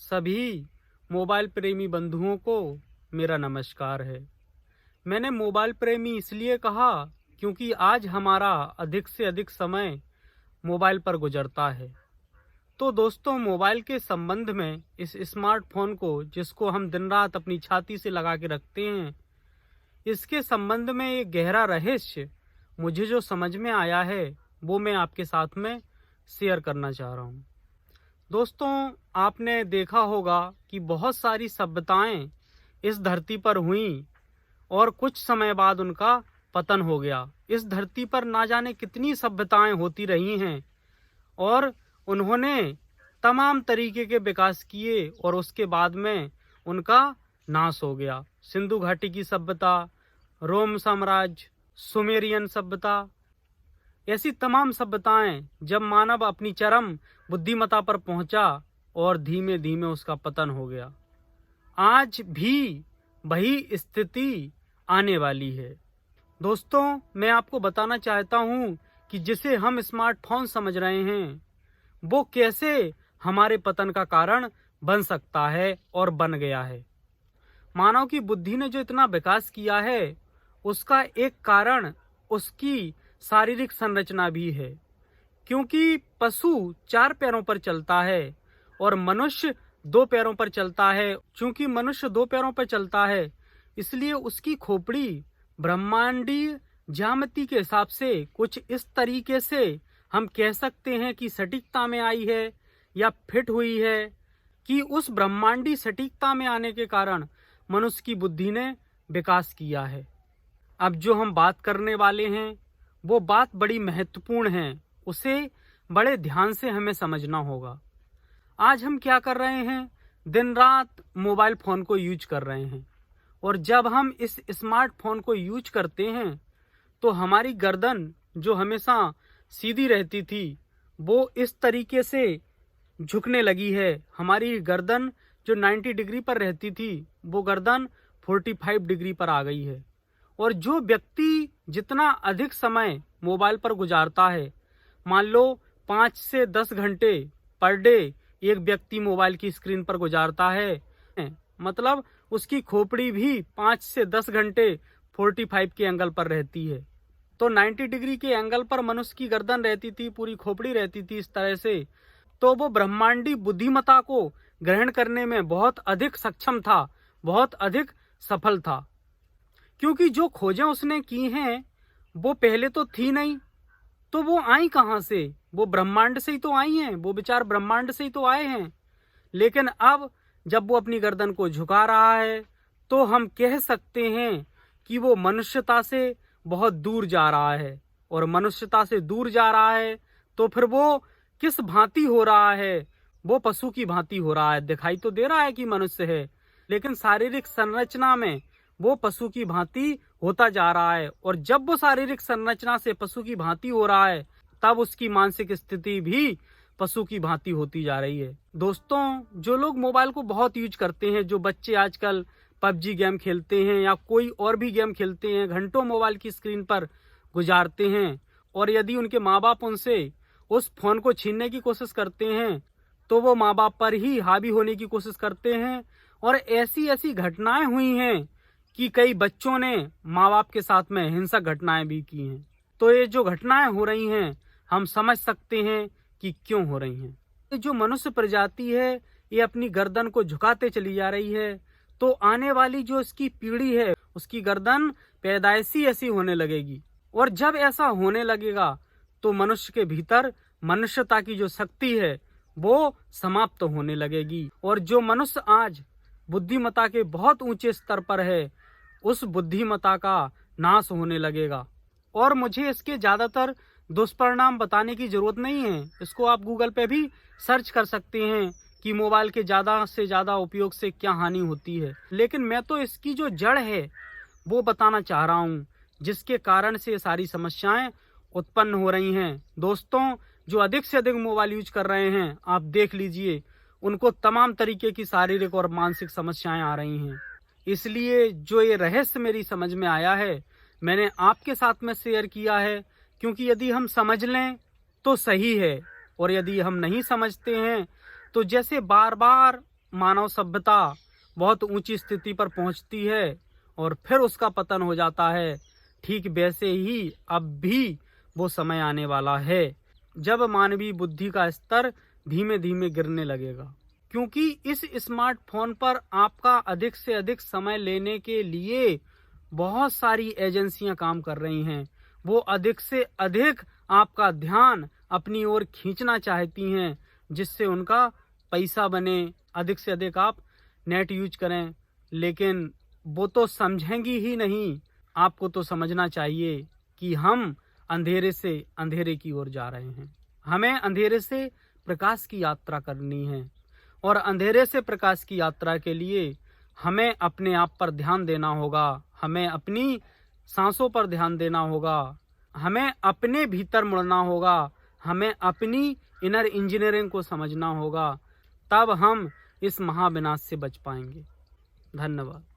सभी मोबाइल प्रेमी बंधुओं को मेरा नमस्कार है। मैंने मोबाइल प्रेमी इसलिए कहा क्योंकि आज हमारा अधिक से अधिक समय मोबाइल पर गुजरता है। तो दोस्तों, मोबाइल के संबंध में इस स्मार्टफोन को जिसको हम दिन रात अपनी छाती से लगा के रखते हैं, इसके संबंध में एक गहरा रहस्य मुझे जो समझ में आया है वो मैं आपके साथ में शेयर करना चाह रहा हूँ। दोस्तों, आपने देखा होगा कि बहुत सारी सभ्यताएं इस धरती पर हुईं और कुछ समय बाद उनका पतन हो गया। इस धरती पर ना जाने कितनी सभ्यताएं होती रही हैं और उन्होंने तमाम तरीके के विकास किए और उसके बाद में उनका नाश हो गया। सिंधु घाटी की सभ्यता, रोम साम्राज्य, सुमेरियन सभ्यता, ऐसी तमाम सभ्यताएं जब मानव अपनी चरम बुद्धिमत्ता पर पहुंचा और धीमे धीमे उसका पतन हो गया। आज भी वही स्थिति आने वाली है। दोस्तों, मैं आपको बताना चाहता हूं कि जिसे हम स्मार्टफोन समझ रहे हैं वो कैसे हमारे पतन का कारण बन सकता है और बन गया है। मानव की बुद्धि ने जो इतना विकास किया है उसका एक कारण उसकी शारीरिक संरचना भी है, क्योंकि पशु 4 पैरों पर चलता है और मनुष्य 2 पैरों पर चलता है। चूंकि मनुष्य 2 पैरों पर चलता है इसलिए उसकी खोपड़ी ब्रह्मांडीय ज्यामिति के हिसाब से कुछ इस तरीके से हम कह सकते हैं कि सटीकता में आई है या फिट हुई है कि उस ब्रह्मांडीय सटीकता में आने के कारण मनुष्य की बुद्धि ने विकास किया है। अब जो हम बात करने वाले हैं वो बात बड़ी महत्वपूर्ण है, उसे बड़े ध्यान से हमें समझना होगा। आज हम क्या कर रहे हैं? दिन रात मोबाइल फोन को यूज कर रहे हैं और जब हम इस स्मार्टफोन को यूज करते हैं तो हमारी गर्दन जो हमेशा सीधी रहती थी वो इस तरीके से झुकने लगी है। हमारी गर्दन जो 90 डिग्री पर रहती थी वो गर्दन 45 डिग्री पर आ गई है। और जो व्यक्ति जितना अधिक समय मोबाइल पर गुजारता है, मान लो 5 से 10 घंटे पर डे एक व्यक्ति मोबाइल की स्क्रीन पर गुजारता है, मतलब उसकी खोपड़ी भी 5 से 10 घंटे 45 के एंगल पर रहती है। तो 90 डिग्री के एंगल पर मनुष्य की गर्दन रहती थी, पूरी खोपड़ी रहती थी इस तरह से। तो वो ब्रह्मांडी बुद्धिमत्ता को ग्रहण करने में बहुत अधिक सक्षम था, बहुत अधिक सफल था, क्योंकि जो खोजें उसने की हैं वो पहले तो थी नहीं, तो वो आई कहाँ से? वो ब्रह्मांड से ही तो आई हैं, वो विचार ब्रह्मांड से ही तो आए हैं। लेकिन अब जब वो अपनी गर्दन को झुका रहा है तो हम कह सकते हैं कि वो मनुष्यता से बहुत दूर जा रहा है। और मनुष्यता से दूर जा रहा है तो फिर वो किस भांति हो रहा है? वो पशु की भांति हो रहा है। दिखाई तो दे रहा है कि मनुष्य है, लेकिन शारीरिक संरचना में वो पशु की भांति होता जा रहा है। और जब वो शारीरिक संरचना से पशु की भांति हो रहा है तब उसकी मानसिक स्थिति भी पशु की भांति होती जा रही है। दोस्तों, जो लोग मोबाइल को बहुत यूज करते हैं, जो बच्चे आजकल पबजी गेम खेलते हैं या कोई और भी गेम खेलते हैं, घंटों मोबाइल की स्क्रीन पर गुजारते हैं, और यदि उनके माँ बाप उनसे उस फोन को छीनने की कोशिश करते हैं तो वो माँ बाप पर ही हावी होने की कोशिश करते हैं। और ऐसी ऐसी घटनाएं हुई हैं कि कई बच्चों ने माँ बाप के साथ में हिंसक घटनाएं भी की हैं। तो ये जो घटनाएं हो रही हैं हम समझ सकते हैं कि क्यों हो रही हैं। ये जो मनुष्य प्रजाति है ये अपनी गर्दन को झुकाते चली जा रही है, तो आने वाली जो इसकी पीढ़ी है उसकी गर्दन पैदाइशी ऐसी होने लगेगी। और जब ऐसा होने लगेगा तो मनुष्य के भीतर मनुष्यता की जो शक्ति है वो समाप्त होने लगेगी। और जो मनुष्य आज बुद्धिमत्ता के बहुत ऊंचे स्तर पर है उस बुद्धिमत्ता का नाश होने लगेगा। और मुझे इसके ज्यादातर दुष्परिणाम बताने की जरूरत नहीं है, इसको आप गूगल पे भी सर्च कर सकते हैं कि मोबाइल के ज्यादा से ज्यादा उपयोग से क्या हानि होती है। लेकिन मैं तो इसकी जो जड़ है वो बताना चाह रहा हूँ, जिसके कारण से सारी समस्याएं उत्पन्न हो रही हैं। दोस्तों, जो अधिक से अधिक मोबाइल यूज कर रहे हैं आप देख लीजिए, उनको तमाम तरीके की शारीरिक और मानसिक समस्याएं आ रही हैं। इसलिए जो ये रहस्य मेरी समझ में आया है मैंने आपके साथ में शेयर किया है, क्योंकि यदि हम समझ लें तो सही है, और यदि हम नहीं समझते हैं तो जैसे बार बार मानव सभ्यता बहुत ऊंची स्थिति पर पहुंचती है और फिर उसका पतन हो जाता है, ठीक वैसे ही अब भी वो समय आने वाला है जब मानवीय बुद्धि का स्तर धीमे धीमे गिरने लगेगा। क्योंकि इस स्मार्टफोन पर आपका अधिक से अधिक समय लेने के लिए बहुत सारी एजेंसियां काम कर रही हैं। वो अधिक से अधिक आपका ध्यान अपनी ओर खींचना चाहती हैं, जिससे उनका पैसा बने, अधिक से अधिक आप नेट यूज करें। लेकिन वो तो समझेंगी ही नहीं। आपको तो समझना चाहिए कि हम अंधेरे से अंधेरे की ओर जा रहे हैं। हमें अंधेरे से प्रकाश की यात्रा करनी है और अंधेरे से प्रकाश की यात्रा के लिए हमें अपने आप पर ध्यान देना होगा, हमें अपनी सांसों पर ध्यान देना होगा, हमें अपने भीतर मुड़ना होगा, हमें अपनी इनर इंजीनियरिंग को समझना होगा। तब हम इस महाविनाश से बच पाएंगे। धन्यवाद।